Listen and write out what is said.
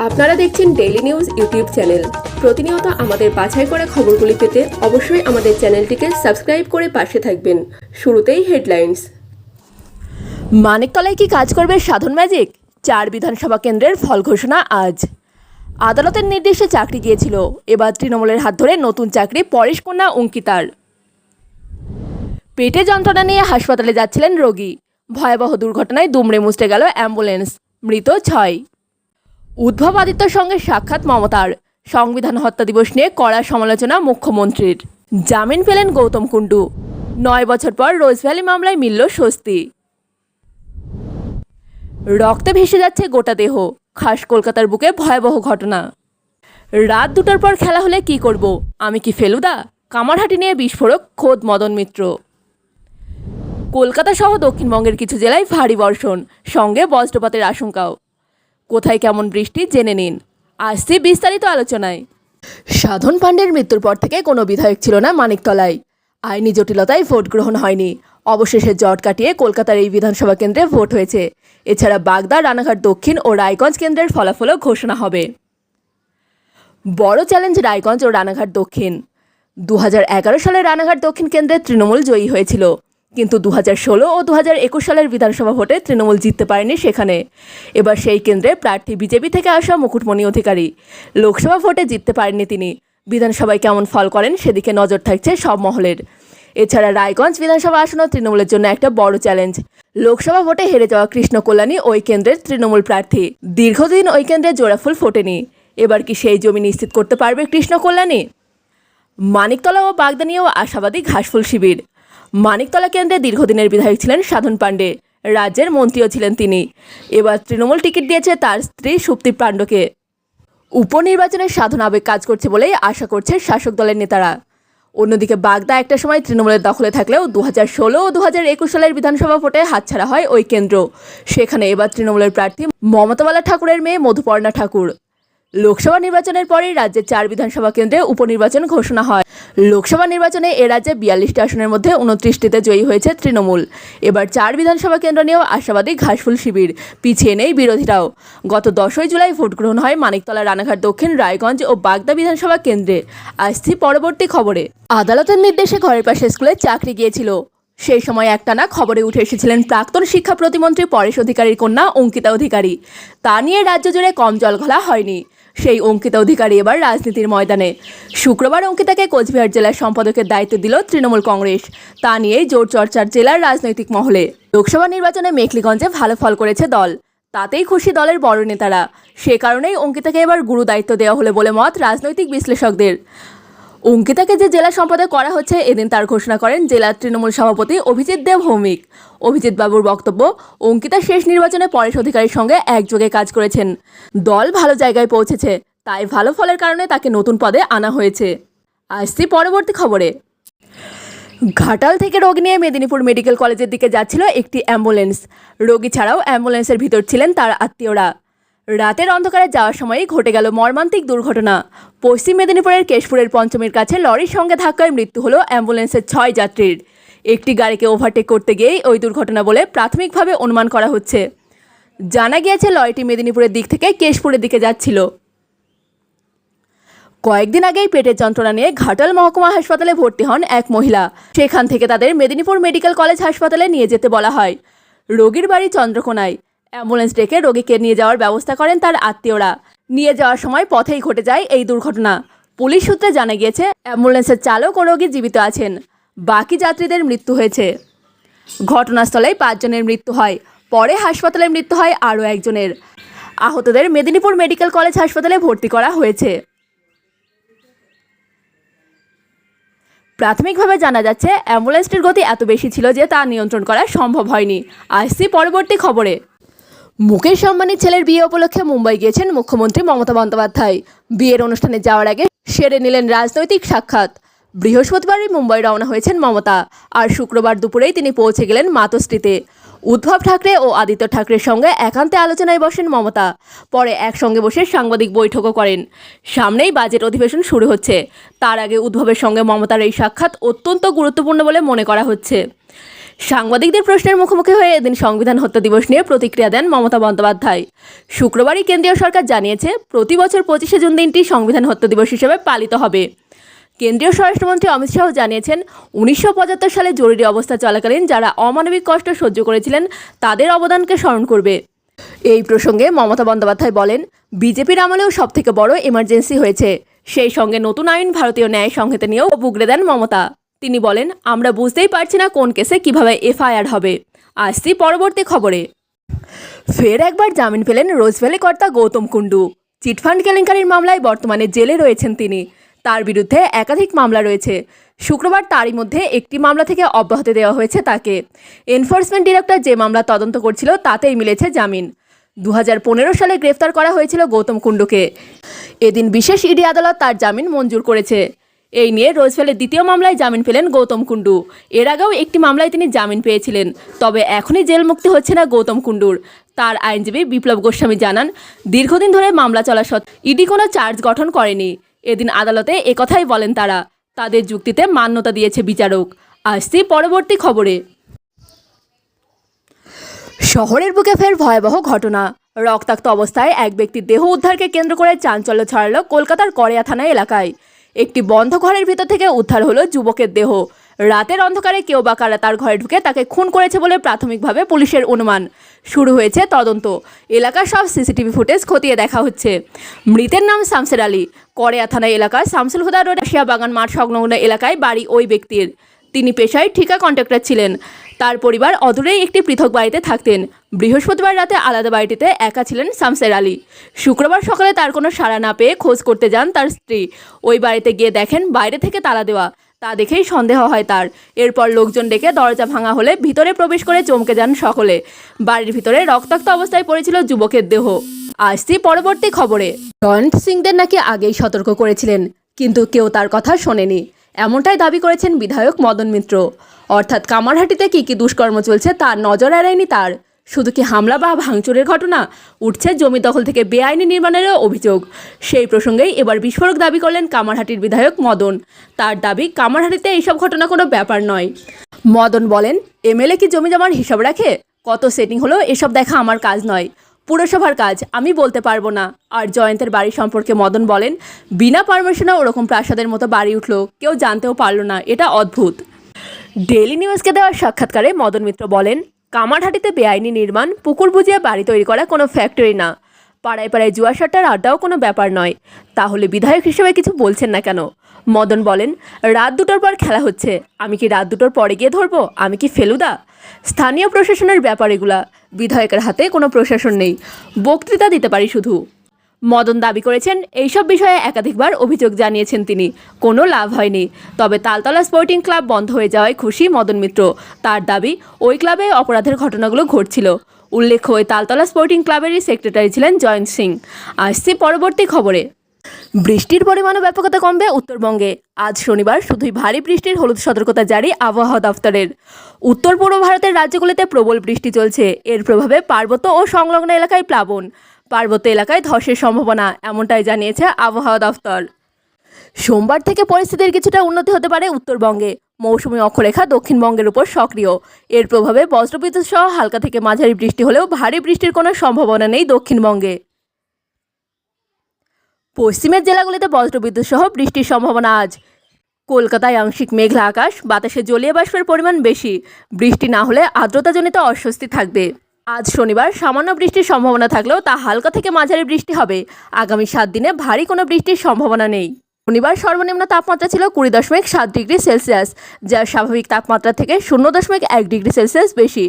আপনারা দেখছেন daily news YouTube channel. প্রতিনিয়ত আমাদের বাছাই করা খবরগুলি পেতে অবশ্যই আমাদের চ্যানেলটিকে সাবস্ক্রাইব করে পাশে থাকবেন। শুরুতেই হেডলাইন্স। মানিকতলায় কি কাজ করবে সাধন ম্যাজিক? 4 বিধানসভা কেন্দ্রের ফল ঘোষণা আজ। আদালতের নির্দেশে চাকরি গিয়েছিল, এবার তৃণমূলের হাত ধরে নতুন চাকরি পরেশ কন্যা অঙ্কিতার। পেটে যন্ত্রণা নিয়ে হাসপাতালে যাচ্ছিলেন রোগী, ভয়াবহ দুর্ঘটনায় দুমড়ে মুচড়ে গেল অ্যাম্বুলেন্স, মৃত 6। উদ্ধব আদিত্যর সঙ্গে সাক্ষাৎ মমতার, সংবিধান হত্যা দিবস নিয়ে কড়া সমালোচনা মুখ্যমন্ত্রীর। জামিন পেলেন গৌতম কুণ্ডু, 9 বছর পর রোজভ্যালি মামলায় মিলল স্বস্তি। রক্তে ভেসে যাচ্ছে গোটা দেহ, খাস কলকাতার বুকে ভয়াবহ ঘটনা। রাত 2টার পর খেলা হলে কি করব, আমি কি ফেলুদা? কামারহাটি নিয়ে বিস্ফোরক খোদ মদন মিত্র। কলকাতা সহ দক্ষিণবঙ্গের কিছু জেলায় ভারী বর্ষণ, সঙ্গে বজ্রপাতের আশঙ্কাও। কোথায় কেমন বৃষ্টি জেনে নিন, আসছে বিস্তারিত আলোচনায়। সাধন পাণ্ডের মৃত্যুর পর থেকে কোনো বিধায়ক ছিল না মানিকতলায়। আইনি জটিলতায় ভোট গ্রহণ হয়নি। অবশেষে জট কাটিয়ে কলকাতার এই বিধানসভা কেন্দ্রে ভোট হয়েছে। এছাড়া বাগদা, রানাঘাট দক্ষিণ ও রায়গঞ্জ কেন্দ্রের ফলাফলও ঘোষণা হবে। বড় চ্যালেঞ্জ রায়গঞ্জ ও রানাঘাট দক্ষিণ। 2011 সালে রানাঘাট দক্ষিণ কেন্দ্রে তৃণমূল জয়ী হয়েছিল, কিন্তু 2016 ও 2021 সালের বিধানসভা ভোটে তৃণমূল জিততে পারেনি সেখানে। এবার সেই কেন্দ্রে প্রার্থী বিজেপি থেকে আসা মুকুটমণি অধিকারী। লোকসভা ভোটে জিততে পারেননি তিনি। বিধানসভায় কেমন ফল করেন সেদিকে নজর থাকছে সব মহলের। এছাড়া রায়গঞ্জ বিধানসভা আসনও তৃণমূলের জন্য একটা বড় চ্যালেঞ্জ। লোকসভা ভোটে হেরে যাওয়া কৃষ্ণ কল্যাণী ওই কেন্দ্রের তৃণমূল প্রার্থী। দীর্ঘদিন ওই কেন্দ্রে জোড়াফুল ফোটেনি। এবার কি সেই জমি নিশ্চিত করতে পারবে কৃষ্ণ কল্যাণী? মানিকতলা ও বাগদা নিয়েও আশাবাদী ঘাসফুল শিবির। মানিকতলা কেন্দ্রে দীর্ঘদিনের বিধায়ক ছিলেন সাধন পাণ্ডে, রাজ্যের মন্ত্রীও ছিলেন তিনি। এবার তৃণমূল টিকিট দিয়েছে তার স্ত্রী সুপ্তি পাণ্ডকে। উপনির্বাচনে সাধন আবেগ কাজ করছে বলেই আশা করছে শাসক দলের নেতারা। অন্যদিকে বাগদা একটা সময় তৃণমূলের দখলে থাকলেও 2016 ও 2021 সালের বিধানসভা ভোটে হাতছাড়া হয় ওই কেন্দ্র। সেখানে এবার তৃণমূলের প্রার্থী মমতাবালা ঠাকুরের মেয়ে মধুপর্ণা ঠাকুর। লোকসভা নির্বাচনের পরেই রাজ্যের 4 বিধানসভা কেন্দ্রে উপনির্বাচন ঘোষণা হয়। লোকসভা নির্বাচনে এ রাজ্যে 42টি আসনের মধ্যে 29টিতে জয়ী হয়েছে তৃণমূল। এবার 4 বিধানসভা কেন্দ্র নিয়েও আশাবাদী ঘাসফুল শিবির, পিছিয়ে নেই বিরোধীরাও। গত 10ই জুলাই ভোট গ্রহণ হয় মানিকতলা, রানাঘাট দক্ষিণ, রায়গঞ্জ ও বাগদা বিধানসভা কেন্দ্রে। আসছি পরবর্তী খবরে। আদালতের নির্দেশে ঘরের পাশে স্কুলে চাকরি গিয়েছিল। সেই সময় একটানা খবরে উঠে এসেছিলেন প্রাক্তন শিক্ষা প্রতিমন্ত্রী পরেশ অধিকারীর কন্যা অঙ্কিতা অধিকারী। তা নিয়ে রাজ্য জুড়ে কম জলঘোলা হয়নি। সেই অঙ্কিতা অধিকারী এবার রাজনীতির ময়দানে। শুক্রবার অঙ্কিতাকে কোচবিহার জেলার সম্পাদকের দায়িত্ব দিল তৃণমূল কংগ্রেস। তা নিয়েই জোর চর্চার জেলার রাজনৈতিক মহলে। লোকসভা নির্বাচনে মেখলিগঞ্জে ভালো ফল করেছে দল, তাতেই খুশি দলের বড় নেতারা। সে কারণেই অঙ্কিতাকে এবার গুরু দায়িত্ব দেওয়া হলে বলে মত রাজনৈতিক বিশ্লেষকদের। অঙ্কিতাকে যে জেলা সম্পাদক করা হচ্ছে, এদিন তার ঘোষণা করেন জেলার তৃণমূল সভাপতি অভিজিৎ দেব ভৌমিক। অভিজিৎ বাবুর বক্তব্য, অঙ্কিতা শেষ নির্বাচনে পরেশ অধিকারীর সঙ্গে একযোগে কাজ করেছেন। দল ভালো জায়গায় পৌঁছেছে, তাই ভালো ফলের কারণে তাকে নতুন পদে আনা হয়েছে। আসছি পরবর্তী খবরে। ঘাটাল থেকে রোগী নিয়ে মেদিনীপুর মেডিকেল কলেজের দিকে যাচ্ছিল একটি অ্যাম্বুলেন্স। রোগী ছাড়াও অ্যাম্বুলেন্সের ভিতর ছিলেন তার আত্মীয়রা। রাতের অন্ধকারে যাওয়ার সময়ই ঘটে গেল মর্মান্তিক দুর্ঘটনা। পশ্চিম মেদিনীপুরের কেশপুরের পঞ্চমীর কাছে লরির সঙ্গে ধাক্কায় মৃত্যু হলো অ্যাম্বুলেন্সের 6 যাত্রীর। একটি গাড়িকে ওভারটেক করতে গিয়েই ওই দুর্ঘটনা বলে প্রাথমিকভাবে অনুমান করা হচ্ছে। জানা গিয়েছে লরিটি মেদিনীপুরের দিক থেকে কেশপুরের দিকে যাচ্ছিল। কয়েকদিন আগেই পেটের যন্ত্রণা নিয়ে ঘাটাল মহকুমা হাসপাতালে ভর্তি হন এক মহিলা। সেখান থেকে তাদের মেদিনীপুর মেডিকেল কলেজ হাসপাতালে নিয়ে যেতে বলা হয়। রোগীর বাড়ি চন্দ্রকোনায়। অ্যাম্বুলেন্স ডেকে রোগীকে নিয়ে যাওয়ার ব্যবস্থা করেন তার আত্মীয়রা। নিয়ে যাওয়ার সময় পথেই ঘটে যায় এই দুর্ঘটনা। পুলিশ সূত্রে জানা গিয়েছে অ্যাম্বুলেন্সের চালক ও রোগী জীবিত আছেন, বাকি যাত্রীদের মৃত্যু হয়েছে। ঘটনাস্থলেই 5 জনের মৃত্যু হয়, পরে হাসপাতালে মৃত্যু হয় আরও একজনের। আহতদের মেদিনীপুর মেডিকেল কলেজ হাসপাতালে ভর্তি করা হয়েছে। প্রাথমিকভাবে জানা যাচ্ছে অ্যাম্বুলেন্সটির গতি এত বেশি ছিল যে তা নিয়ন্ত্রণ করা সম্ভব হয়নি। আসছি পরবর্তী খবরে। মুকেশ আম্বানির ছেলের বিয়ে উপলক্ষে মুম্বাই গিয়েছেন মুখ্যমন্ত্রী মমতা বন্দ্যোপাধ্যায়। বিয়ের অনুষ্ঠানে যাওয়ার আগে সেরে নিলেন রাজনৈতিক সাক্ষাৎ। বৃহস্পতিবারই মুম্বাই রওনা হয়েছেন মমতা, আর শুক্রবার দুপুরেই তিনি পৌঁছে গেলেন মাতোশ্রীতে। উদ্ধব ঠাকরে ও আদিত্য ঠাকরের সঙ্গে একান্তে আলোচনায় বসেন মমতা। পরে একসঙ্গে বসে সাংবাদিক বৈঠকও করেন। সামনেই বাজেট অধিবেশন শুরু হচ্ছে, তার আগে উদ্ধবের সঙ্গে মমতার এই সাক্ষাৎ অত্যন্ত গুরুত্বপূর্ণ বলে মনে করা হচ্ছে। সাংবাদিকদের প্রশ্নের মুখোমুখি হয়ে এদিন সংবিধান হত্যা দিবস নিয়ে প্রতিক্রিয়া দেন মমতা বন্দ্যোপাধ্যায়। শুক্রবারই কেন্দ্রীয় সরকার জানিয়েছে, প্রতি বছর 25শে জুন দিনটি সংবিধান হত্যা দিবস হিসেবে পালিত হবে। কেন্দ্রীয় স্বরাষ্ট্রমন্ত্রী অমিত শাহ জানিয়েছেন, 1975 সালে জরুরি অবস্থা চলাকালীন যারা অমানবিক কষ্ট সহ্য করেছিলেন তাদের অবদানকে স্মরণ করবে। এই প্রসঙ্গে মমতা বন্দ্যোপাধ্যায় বলেন, বিজেপির আমলেও সবথেকে বড় এমার্জেন্সি হয়েছে। সেই সঙ্গে নতুন আইন ভারতীয় ন্যায় সংহিতা নিয়েও বুগড়ে দেন মমতা। তিনি বলেন, আমরা বুঝতেই পারছি না কোন কেসে কিভাবে এফআইআর হবে। আসছি পরবর্তী খবরে। ফের একবার জামিন পেলেন রোজভ্যালি কর্তা গৌতম কুণ্ডু। চিটফান্ড কেলেঙ্কারির মামলায় বর্তমানে জেলে রয়েছেন তিনি। তার বিরুদ্ধে একাধিক মামলা রয়েছে। শুক্রবার তারই মধ্যে একটি মামলা থেকে অব্যাহতি দেওয়া হয়েছে তাকে। এনফোর্সমেন্ট ডিরেক্টর যে মামলা তদন্ত করছিল তাতেই মিলেছে জামিন। 2015 সালে গ্রেফতার করা হয়েছিল গৌতম কুণ্ডুকে। এদিন বিশেষ ইডি আদালত তার জামিন মঞ্জুর করেছে। এই নিয়ে রোজভ্যালির দ্বিতীয় মামলায় জামিন পেলেন গৌতম কুণ্ডু। এর আগেও একটি মামলায় তিনি জামিন পেয়েছিলেন। তবে এখনই জেল মুক্তি হচ্ছে না গৌতম কুণ্ডুর। তার আইনজীবী বিপ্লব গোস্বামী জানান, দীর্ঘদিন ধরে মামলা চলা সত্ত্বেও ইডি কোনো চার্জ গঠন করেনি। এদিন আদালতে একথাই বলেন তারা। তাদের যুক্তিতে মান্যতা দিয়েছে বিচারক। আসছি পরবর্তী খবরে। শহরের বুকে ফের ভয়াবহ ঘটনা। রক্তাক্ত অবস্থায় এক ব্যক্তির দেহ উদ্ধারকে কেন্দ্র করে চাঞ্চল্য ছড়ালো কলকাতার কড়িয়া থানা এলাকায়। একটি বন্ধ ঘরের ভিতর থেকে উদ্ধার হলো যুবকের দেহ। রাতের অন্ধকারে কেউ বা কারা তার ঘরে ঢুকে তাকে খুন করেছে বলে প্রাথমিকভাবে পুলিশের অনুমান। শুরু হয়েছে তদন্ত। এলাকার সব সিসিটিভি ফুটেজ খতিয়ে দেখা হচ্ছে। মৃতের নাম শামসের আলী। কড়িয়া থানা এলাকার শামসুল হুদা রোড আশিয়া বাগান মাঠ সংলগ্ন এলাকায় বাড়ি ওই ব্যক্তির। তিনি পেশায় ঠিকা কন্ট্রাক্টর ছিলেন। তার পরিবার অদূরেই একটি পৃথক বাড়িতে থাকতেন। বৃহস্পতিবার রাতে আলাদা বাড়িটিতে একা ছিলেন শামসের আলী। শুক্রবার সকালে তার কোনো সাড়া না পেয়ে খোঁজ করতে যান তার স্ত্রী। ওই বাড়িতে গিয়ে দেখেন বাইরে থেকে তালা দেওয়া। তা দেখেই সন্দেহ হয় তার। এরপর লোকজন ডেকে দরজা ভাঙা হলে ভিতরে প্রবেশ করে চমকে যান সকলে। বাড়ির ভিতরে রক্তাক্ত অবস্থায় পড়েছিল যুবকের দেহ। আসছি পরবর্তী খবরে। জয়ন্ত সিংদের নাকি আগেই সতর্ক করেছিলেন, কিন্তু কেউ তার কথা শোনেনি, এমনটাই দাবি করেছেন বিধায়ক মদন মিত্র। অর্থাৎ কামারহাটিতে কী দুষ্কর্ম চলছে তার নজর এড়ায়নি তার। শুধু কি হামলা বা ভাঙচুরের ঘটনা, উঠছে জমি দখল থেকে বেআইনি নির্মাণেরও অভিযোগ। সেই প্রসঙ্গেই এবার বিস্ফোরক দাবি করলেন কামারহাটির বিধায়ক মদন। তার দাবি, কামারহাটিতে এইসব ঘটনা কোনো ব্যাপার নয়। মদন বলেন, এমএলএ কি জমি জমার হিসাব রাখে? কত সেটিং হলো এসব দেখা আমার কাজ নয়, পুরসভার কাজ, আমি বলতে পারবো না। আর জয়ন্তের বাড়ি সম্পর্কে মদন বলেন, বিনা পারমিশনে ওরকম প্রাসাদের মতো বাড়ি উঠলো, কেউ জানতেও পারলো না, এটা অদ্ভুত। ডেইলি নিউজকে দেওয়া সাক্ষাৎকারে মদন মিত্র বলেন, কামারহাটিতে বেআইনি নির্মাণ, পুকুর বুঝিয়ে বাড়ি তৈরি করা কোনো ফ্যাক্টরি না। পাড়ায় পাড়ায় জুয়া সাট্টার আড্ডাও কোনো ব্যাপার নয়। তাহলে বিধায়ক হিসেবে কিছু বলছেন না কেন? মদন বলেন, রাত 2টোর পর খেলা হচ্ছে, আমি কি রাত 2টোর পরে গিয়ে ধরবো? আমি কি ফেলুদা? স্থানীয় প্রশাসনের ব্যাপার এগুলা। বিধায়কের হাতে কোনো প্রশাসন নেই, বক্তৃতা দিতে পারি শুধু। মদন দাবি করেছেন, এইসব বিষয়ে একাধিকবার অভিযোগ জানিয়েছেন তিনি, কোনো লাভ হয়নি। তবে তালতলা স্পোর্টিং ক্লাব বন্ধ হয়ে যাওয়ায় খুশি মদন মিত্র। তার দাবি, ওই ক্লাবে অপরাধের ঘটনাগুলো ঘটছিল। উল্লেখ্য, ওই তালতলা স্পোর্টিং ক্লাবেরই সেক্রেটারি ছিলেন জয়ন্ত সিং। আসছি পরবর্তী খবরে। বৃষ্টির পরিমাণও ব্যাপকতা কমবে উত্তরবঙ্গে। আজ শনিবার শুধুই ভারী বৃষ্টির হলুদ সতর্কতা জারি আবহাওয়া দফতরের। উত্তর পূর্ব ভারতের রাজ্যগুলিতে প্রবল বৃষ্টি চলছে। এর প্রভাবে পার্বত্য ও সংলগ্ন এলাকায় প্লাবন, পার্বত্য এলাকায় ধসের সম্ভাবনা, এমনটাই জানিয়েছে আবহাওয়া দফতর। সোমবার থেকে পরিস্থিতির কিছুটা উন্নতি হতে পারে উত্তরবঙ্গে। মৌসুমী অক্ষরেখা দক্ষিণবঙ্গের উপর সক্রিয়। এর প্রভাবে বজ্রবিদ্যুৎ সহ হালকা থেকে মাঝারি বৃষ্টি হলেও ভারী বৃষ্টির কোনো সম্ভাবনা নেই দক্ষিণবঙ্গে। পশ্চিমের জেলাগুলিতে বজ্রবিদ্যুৎ সহ বৃষ্টির সম্ভাবনা আজ। কলকাতায় আংশিক মেঘলা আকাশ, বাতাসে জলীয় বাষ্পের পরিমাণ বেশি। বৃষ্টি না হলে আর্দ্রতাজনিত অস্বস্তি থাকবে। আজ শনিবার সামান্য বৃষ্টির সম্ভাবনা থাকলেও তা হালকা থেকে মাঝারি বৃষ্টি হবে। আগামী 7 দিনে ভারী কোনো বৃষ্টির সম্ভাবনা নেই। শনিবার সর্বনিম্ন তাপমাত্রা ছিল 20.7 ডিগ্রি সেলসিয়াস, যা স্বাভাবিক তাপমাত্রা থেকে 0.1 ডিগ্রি সেলসিয়াস বেশি।